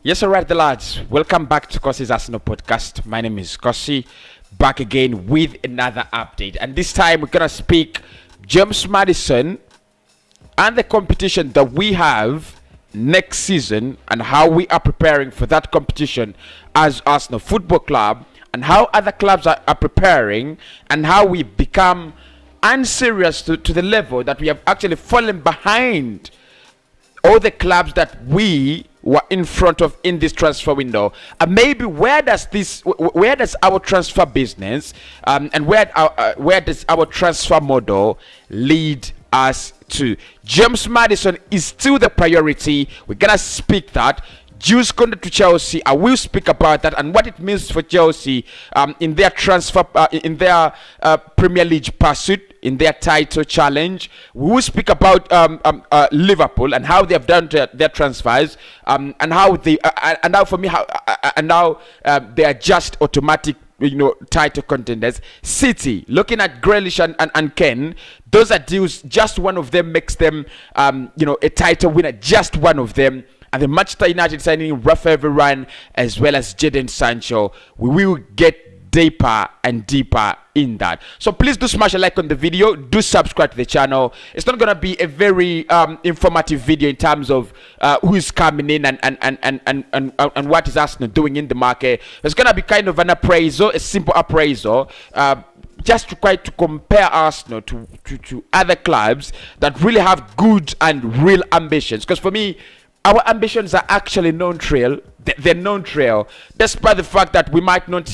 Yes, all right, the lads. Welcome back to Cossy's Arsenal podcast. My name is Cossy, back again with another update. And this time we're going to speak James Maddison and the competition that we have next season and how we are preparing for that competition as Arsenal Football Club and how other clubs are preparing and how we become unserious to the level that we have actually fallen behind all the clubs that we were in front of in this transfer window. And maybe where does our transfer business and where does our transfer model lead us to? James Maddison is still the priority. We're gonna speak that. Juice going to Chelsea. I will speak about that and what it means for Chelsea in their transfer, in their Premier League pursuit, in their title challenge. We will speak about Liverpool and how they have done their transfers, and how they and now for me they are just automatic, title contenders. City, looking at Grealish and Ken, those are deals. Just one of them makes them, a title winner. Just one of them. And the Manchester United signing Rafael Varane as well as Jadon Sancho. We will get deeper and deeper in that. So please do smash a like on the video. Do subscribe to the channel. It's not gonna be a very informative video in terms of who's coming in and what is Arsenal doing in the market. It's gonna be kind of an appraisal, a simple appraisal. Just to try to compare Arsenal to other clubs that really have good and real ambitions. Because for me, our ambitions are actually non-trail. They're non-trail, despite the fact that we might not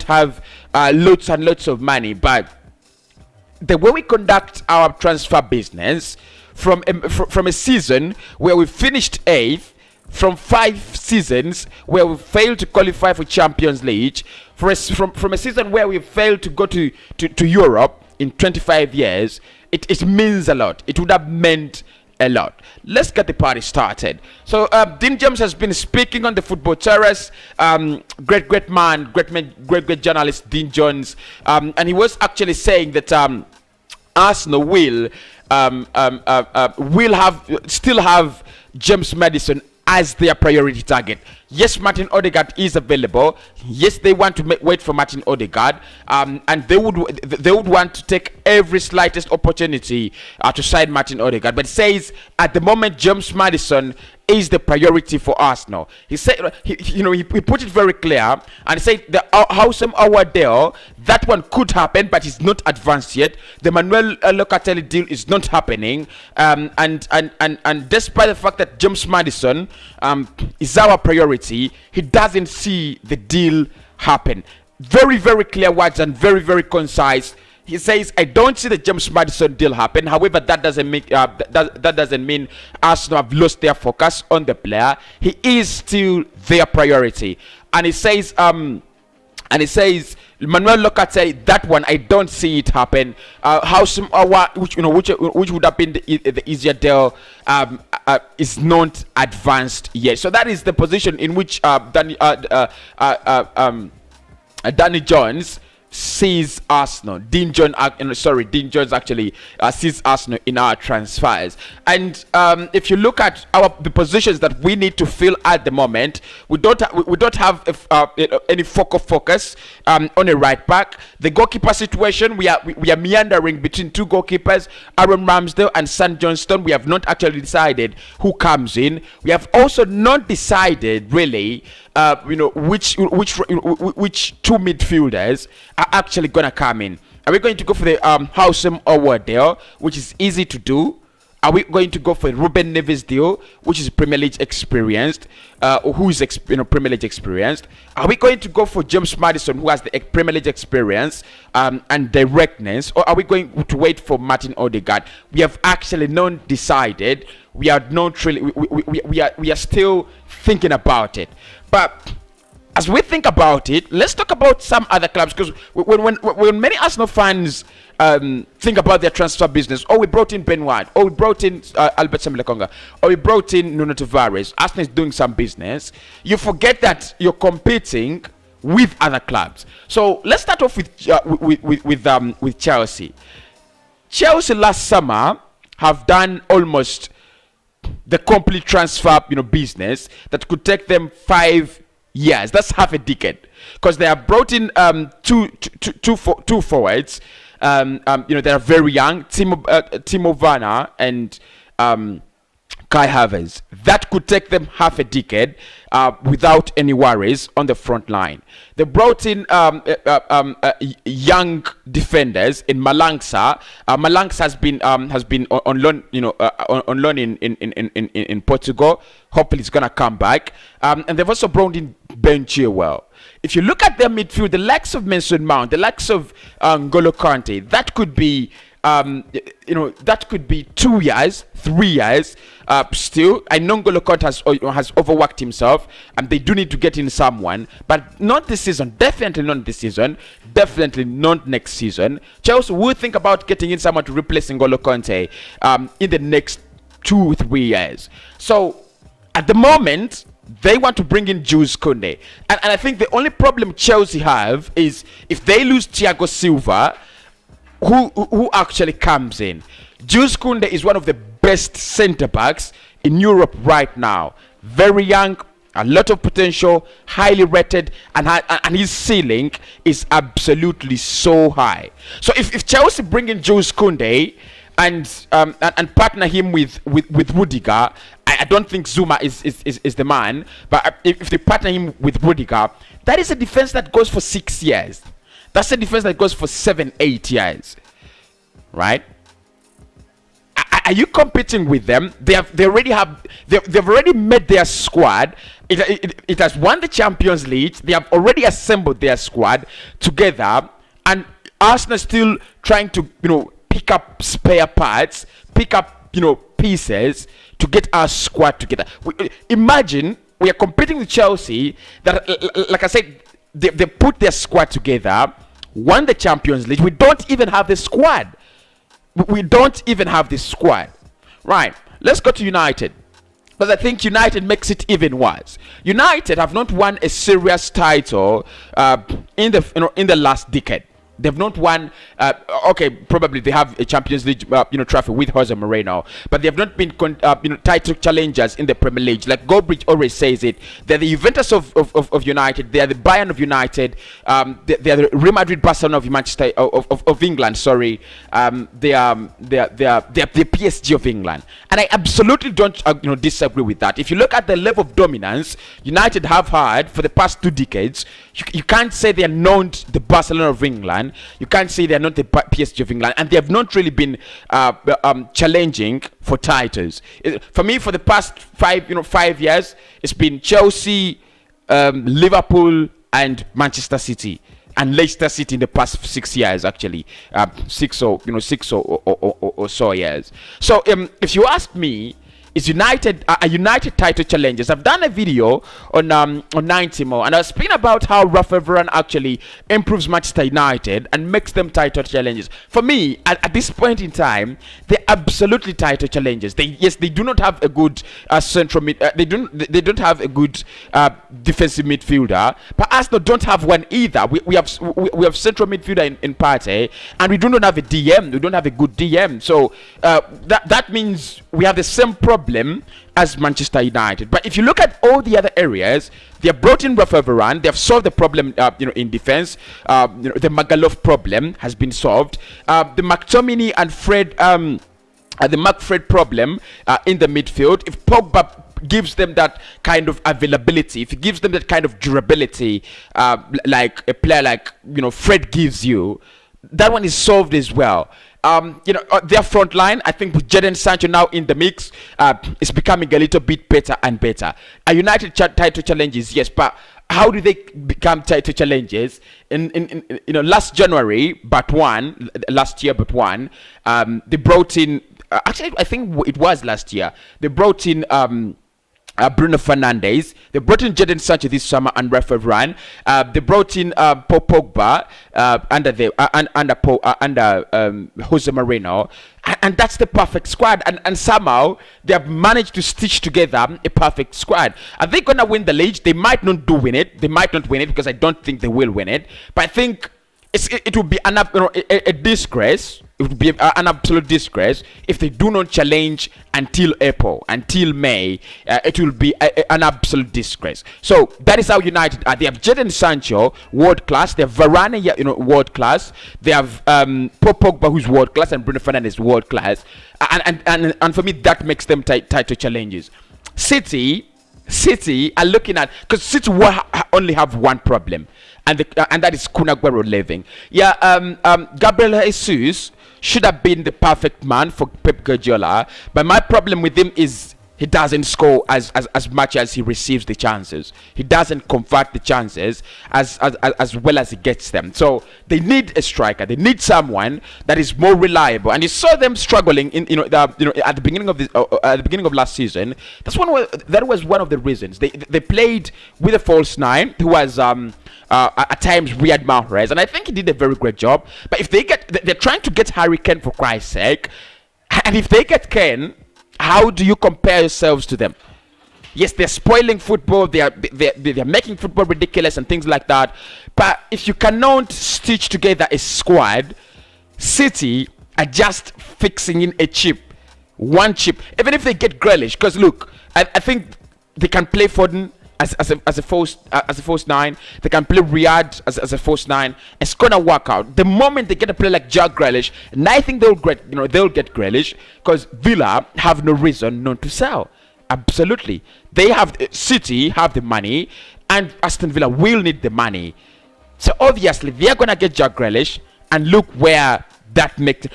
have loads and loads of money. But the way we conduct our transfer business, from a season where we finished 8th, from 5 seasons where we failed to qualify for Champions League, from a season where we failed to go to Europe in 25 years, it means a lot. It would have meant a lot. Let's get the party started. So Dean James has been speaking on the football terrace. Great man, great journalist Dean Jones, and he was actually saying that Arsenal will still have James Maddison as their priority target. Yes, Martin Odegaard is available. Yes, they want to wait for Martin Odegaard, and they would want to take every slightest opportunity to sign Martin Odegaard. But it says at the moment James Maddison is the priority for Arsenal. He said he put it very clear, and he said the Houssem Awadeo, that one could happen, but it's not advanced yet. The Manuel Locatelli deal is not happening, and despite the fact that James Maddison is our priority, he doesn't see the deal happen. Very clear words and very concise. He says, I don't see the James Maddison deal happen. However, that doesn't mean Arsenal have lost their focus on the player. He is still their priority. And he says Manuel Locatelli, that one I don't see it happen. Houssem Awa, which would have been the easier deal, is not advanced yet. So that is the position in which Danny Jones sees Arsenal. Dean Jones actually sees Arsenal in our transfers. And if you look at the positions that we need to fill at the moment, we don't have any focus on a right back. The goalkeeper situation, we are meandering between two goalkeepers, Aaron Ramsdale and Sam Johnston. We have not actually decided who comes in. We have also not decided really which two midfielders are actually gonna come in. Are we going to go for the Houssem Awadeo, which is easy to do? Are we going to go for Ruben Neves deal, which is Premier League experienced, who is Premier League experienced? Are we going to go for James Maddison, who has the Premier League experience and directness, or are we going to wait for Martin Odegaard? We have actually not decided. We are not really. We are still thinking about it. But as we think about it, let's talk about some other clubs, because when many Arsenal fans think about their transfer business, we brought in Ben White, we brought in Albert Lokonga, or we brought in Nuno Tavares, Arsenal is doing some business, you forget that you're competing with other clubs. So let's start off with Chelsea. Chelsea last summer have done almost the complete transfer, business that could take them 5 years. That's half a decade, because they have brought in two forwards. They are very young, Timo Werner and Kai Havertz. That could take them half a decade without any worries on the front line. They brought in young defenders in Malangsa. Malangsa has been on loan, on loan in Portugal. Hopefully, it's gonna come back. And they've also brought in Ben Chilwell. If you look at their midfield, the likes of Mason Mount, the likes of N'Golo Kante, that could be. That could be 2 years, 3 years. Still, I know N'Golo Kante has overworked himself, and they do need to get in someone, but not this season. Definitely not this season. Definitely not next season. Chelsea will think about getting in someone to replace N'Golo Kante in the next 2-3 years. So, at the moment, they want to bring in Jules Koundé, and I think the only problem Chelsea have is if they lose Thiago Silva. Who actually comes in? Jules Koundé is one of the best centre backs in Europe right now. Very young, a lot of potential, highly rated, and his ceiling is absolutely so high. So if Chelsea bring in Jules Koundé and partner him with Rudiger, I don't think Zuma is the man. But if they partner him with Rudiger, that is a defense that goes for 6 years. That's a defense that goes for 7-8 years, right? Are you competing with them? They've already made their squad. It has won the Champions League. They have already assembled their squad together, and Arsenal still trying to pick up spare parts, pick up pieces to get our squad together. Imagine we are competing with Chelsea that, like I said. They put their squad together, won the Champions League. We don't even have the squad. Right. Let's go to United. But I think United makes it even worse. United have not won a serious title in the last decade. They've not won. Okay, probably they have a Champions League, trophy with Jose Mourinho, but they have not been, title challengers in the Premier League. Like Goldbridge always says it, they're the Juventus of United. They are the Bayern of United. They are the Real Madrid, Barcelona of Manchester of England. Sorry, they are the PSG of England, and I absolutely don't disagree with that. If you look at the level of dominance United have had for the past 2 decades, you can't say they are not the Barcelona of England. You can't say they're not the PSG of England, and they have not really been challenging for titles. For me, for the past 5 years, it's been Chelsea, Liverpool, and Manchester City, and Leicester City in the past 6 years, actually, 6 or so years. So, if you ask me, is United United title challengers? I've done a video on 90 more, and I was speaking about how Rafa Varane actually improves Manchester United and makes them title challengers. For me, at this point in time, they're absolutely title challengers. They do not have a good central mid. They don't have a good defensive midfielder, but Arsenal don't have one either. We have central midfielder in Partey, and we do not have a DM. We don't have a good DM. So that means we have the same problem as Manchester United. But if you look at all the other areas, they have brought in Rafa Varane. They have solved the problem, in defense. The Magaluf problem has been solved. The McTominay and Fred, the Mark-Fred problem in the midfield. If Pogba gives them that kind of availability, if he gives them that kind of durability, like a player like Fred gives you, that one is solved as well. Their front line, I think with Jadon Sancho now in the mix, is becoming a little bit better and better. A United title challenges, yes, but how do they become title challengers? In last January, last year, they brought in. Actually, I think it was last year. They brought in Bruno Fernandes. They brought in Jadon Sancho this summer and Rafa Varane. They brought in Paul Pogba under Jose Mourinho, and that's the perfect squad. And somehow they have managed to stitch together a perfect squad. Are they gonna win the league? They might not win it. They might not win it because I don't think they will win it. But I think it would be a disgrace it would be an absolute disgrace if they do not challenge until April, until May. It will be an absolute disgrace. So that is how United are. They have Jadon Sancho, world class. They have Varane, world class. They have Paul Pogba, who's world class, and Bruno Fernandes, world class. And for me, that makes them title challenges. City are looking at, because City will only have one problem, and that is Kun Aguero leaving. Gabriel Jesus should have been the perfect man for Pep Guardiola, but my problem with him is he doesn't score as much as he receives the chances. He doesn't convert the chances as well as he gets them. So they need a striker. They need someone that is more reliable. And you saw them struggling in at the beginning of last season. That was one of the reasons they played with a false nine who was at times Riyad Mahrez, and I think he did a very great job. But if they're trying to get Harry Kane, for Christ's sake, and if they get Kane, how do you compare yourselves to them? Yes, they're spoiling football. They're making football ridiculous and things like that. But if you cannot stitch together a squad, City are just fixing in one chip. Even if they get Grealish, because look, I think they can play Foden as a false nine. They can play Riyad as a false nine. It's gonna work out. The moment they get a player like Jack Grealish, and I think they'll get Grealish, because Villa have no reason not to sell. Absolutely, City have the money, and Aston Villa will need the money. So obviously they're gonna get Jack Grealish, and look where that makes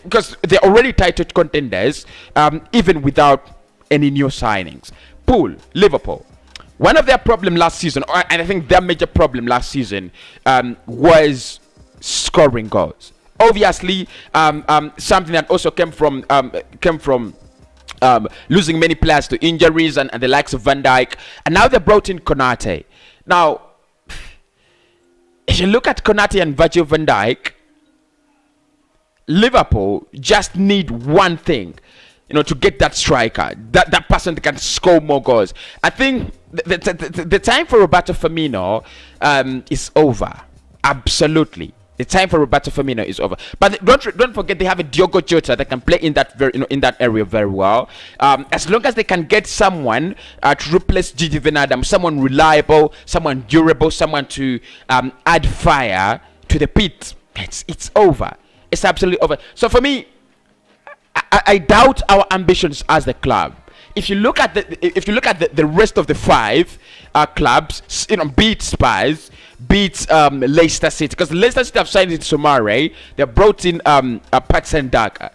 because they're already title contenders, even without any new signings. Liverpool. One of their problem last season, and I think their major problem last season, was scoring goals. Obviously, something that also came from losing many players to injuries and the likes of Van Dijk, and now they brought in Konate. Now, if you look at Konate and Virgil van Dijk, Liverpool just need one thing, to get that striker, that person that can score more goals. I think the time for Roberto Firmino is over. Absolutely, the time for Roberto Firmino is over. But don't forget, they have a Diogo Jota that can play in that in that area very well. As long as they can get someone to replace Gigi Wijnaldum, someone reliable, someone durable, someone to add fire to the pit, it's over. It's absolutely over. So for me, I doubt our ambitions as the club. If you look at the rest of the five clubs, beat Spurs, beat Leicester City, because Leicester City have signed in Somare, they have brought in Patson Daka.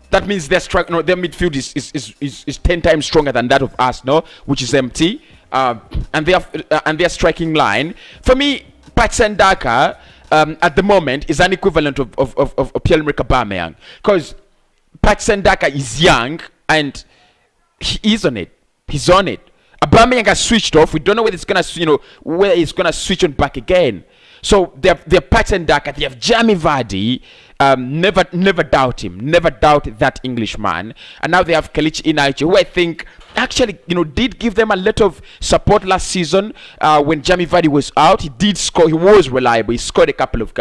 That means their their midfield is 10 times stronger than that of Arsenal, which is empty, and their striking line. For me, Patson Daka at the moment is an equivalent of Pierre-Emerick Aubameyang, because Patson Daka is young and he is on it. He's on it. Aubameyang has switched off. We don't know whether it's gonna switch on back again. So they're Patson Daka. They have Jamie Vardy. Never doubt him. Never doubt that Englishman. And now they have Kelechi Iheanacho, who I think actually did give them a lot of support last season when Jamie Vardy was out. He did score. He was reliable. He scored a couple of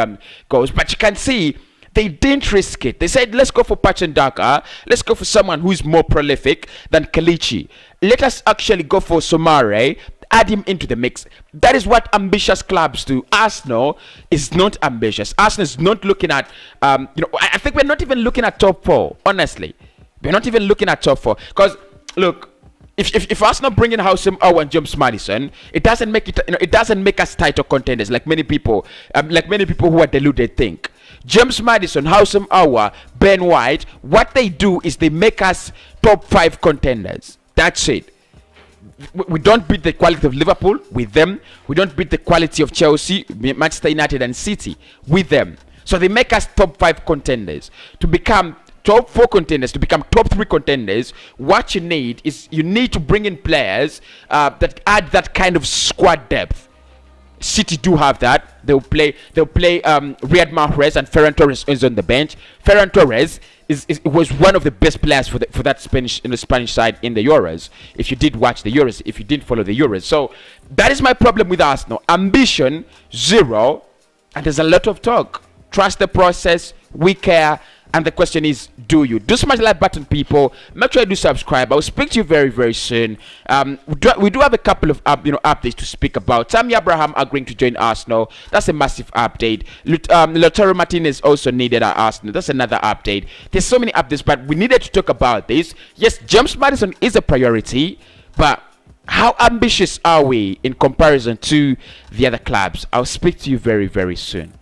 goals. But you can see they didn't risk it. They said, let's go for Patson Daka. Let's go for someone who is more prolific than Kelechi. Let us actually go for Somare. Add him into the mix. That is what ambitious clubs do. Arsenal is not ambitious. Arsenal is not looking at, I think we're not even looking at top four. Honestly, we're not even looking at top four. Because look, if Arsenal bring in Houssem Aouar and James Maddison, it doesn't make it. It doesn't make us title contenders like many people who are deluded think. James Maddison, Houssem Aouar, Ben White, what they do is they make us top 5 contenders. That's it. We don't beat the quality of Liverpool with them. We don't beat the quality of Chelsea, Manchester United and City with them. So they make us top 5 contenders. To become top 4 contenders, to become top 3 contenders, what you need to bring in players that add that kind of squad depth. City do have that. They'll play Riyad Mahrez, and Ferran Torres is on the bench. Ferran Torres was one of the best players for that Spanish side in the Euros. If you did watch the Euros, if you didn't follow the Euros, so that is my problem with Arsenal. Ambition 0, and there's a lot of talk. Trust the process. We care. And the question is, do you? Do smash the like button, people. Make sure you do subscribe. I'll speak to you very, very soon. We do have a couple of updates to speak about. Tammy Abraham agreeing to join Arsenal. That's a massive update. Lautaro Martinez also needed at Arsenal. That's another update. There's so many updates, but we needed to talk about this. Yes, James Maddison is a priority, but how ambitious are we in comparison to the other clubs? I'll speak to you very, very soon.